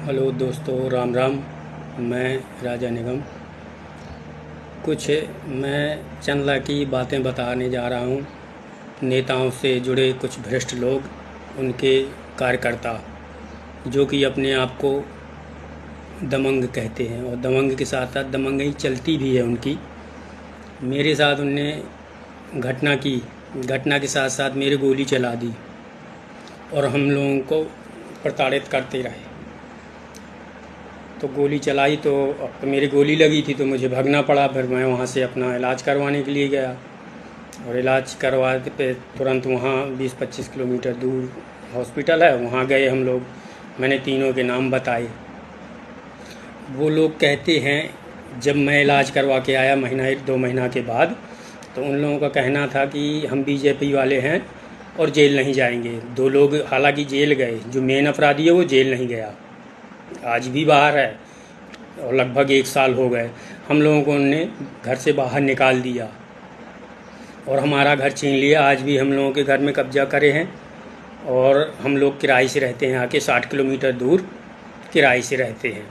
Hello दोस्तों, राम राम। मैं राजा निगम। कुछ मैं चंदा की बातें बताने जा रहा हूँ। नेताओं से जुड़े कुछ भ्रष्ट लोग, उनके कार्यकर्ता जो कि अपने आप को दमंग कहते हैं और दमंग के साथ साथ दमंगई चलती भी है उनकी। मेरे साथ उनने घटना के साथ साथ मेरे गोली चला दी और हम लोगों को प्रताड़ित करते रहे। तो गोली चलाई तो अब मेरी गोली लगी थी तो मुझे भागना पड़ा। फिर मैं वहाँ से अपना इलाज करवाने के लिए गया और इलाज करवाते पे तुरंत वहाँ 20-25 किलोमीटर दूर हॉस्पिटल है, वहाँ गए हम लोग। मैंने तीनों के नाम बताए। वो लोग कहते हैं, जब मैं इलाज करवा के आया महीना 1-2 महीना के बाद, तो उन लोगों का कहना था कि हम बीजेपी वाले हैं और जेल नहीं जाएंगे। 2 लोग हालांकि जेल गए, जो मेन अपराधी है वो जेल नहीं गया, आज भी बाहर है और लगभग 1 साल हो गए। हम लोगों को उन्होंने घर से बाहर निकाल दिया और हमारा घर छीन लिया। आज भी हम लोगों के घर में कब्जा करे हैं और हम लोग किराए से रहते हैं, आके 60 किलोमीटर दूर किराए से रहते हैं।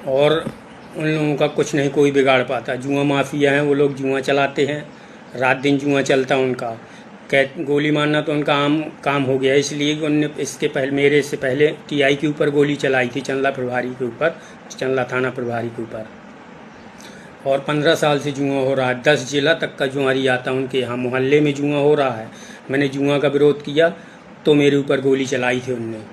और उन लोगों का कुछ नहीं कोई बिगाड़ पाता। जुआ माफिया हैं वो लोग, जुआ चलाते हैं, रात दिन जुआ चलता उनका। गोली मारना तो उनका आम काम हो गया, इसलिए उनने इसके पहले मेरे से पहले टीआई के ऊपर गोली चलाई थी, चंदा प्रभारी के ऊपर, चंदा थाना प्रभारी के ऊपर। और 15 साल से जुआ हो रहा है। 10 जिला तक का जुआरी आता उनके यहाँ, मोहल्ले में जुआ हो रहा है। मैंने जुआ का विरोध किया तो मेरे ऊपर गोली चलाई थी उनने।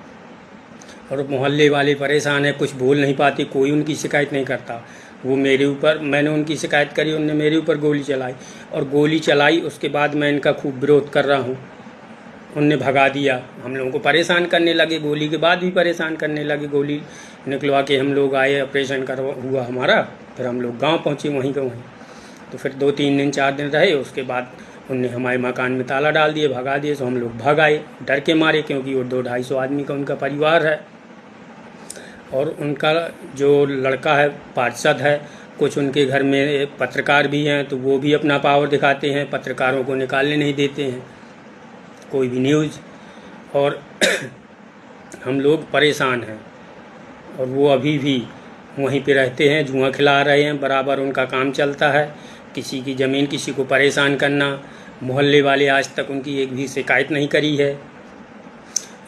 और मोहल्ले वाले परेशान है, कुछ बोल नहीं पाते, कोई उनकी शिकायत नहीं करता। वो मेरे ऊपर, मैंने उनकी शिकायत करी, उनने मेरे ऊपर गोली चलाई। और गोली चलाई उसके बाद मैं इनका खूब विरोध कर रहा हूँ, उनने भगा दिया। हम लोगों को परेशान करने लगे, गोली के बाद भी परेशान करने लगे। गोली निकलवा के हम लोग आए, ऑपरेशन हुआ हमारा। फिर हम लोग गाँव पहुँचे, वहीं के वहीं। तो फिर 2-3 दिन 4 दिन रहे, उसके बाद उनने हमारे मकान में ताला डाल दिए, भगा दिए। तो हम लोग भाग आए डर के मारे, क्योंकि वो 200-250 आदमी का उनका परिवार है। और उनका जो लड़का है पार्षद है, कुछ उनके घर में पत्रकार भी हैं, तो वो भी अपना पावर दिखाते हैं, पत्रकारों को निकालने नहीं देते हैं कोई भी न्यूज़। और हम लोग परेशान हैं और वो अभी भी वहीं पे रहते हैं, जुआ खिला रहे हैं, बराबर उनका काम चलता है। किसी की ज़मीन, किसी को परेशान करना। मोहल्ले वाले आज तक उनकी एक भी शिकायत नहीं करी है।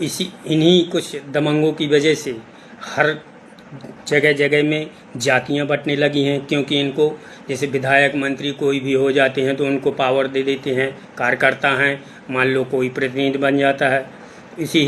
इन्हीं कुछ दमंगों की वजह से हर जगह जगह में जातियां बंटने लगी हैं, क्योंकि इनको जैसे विधायक मंत्री कोई भी हो जाते हैं तो उनको पावर दे देते हैं। कार्यकर्ता हैं, मान लो कोई प्रतिनिधि बन जाता है, इसी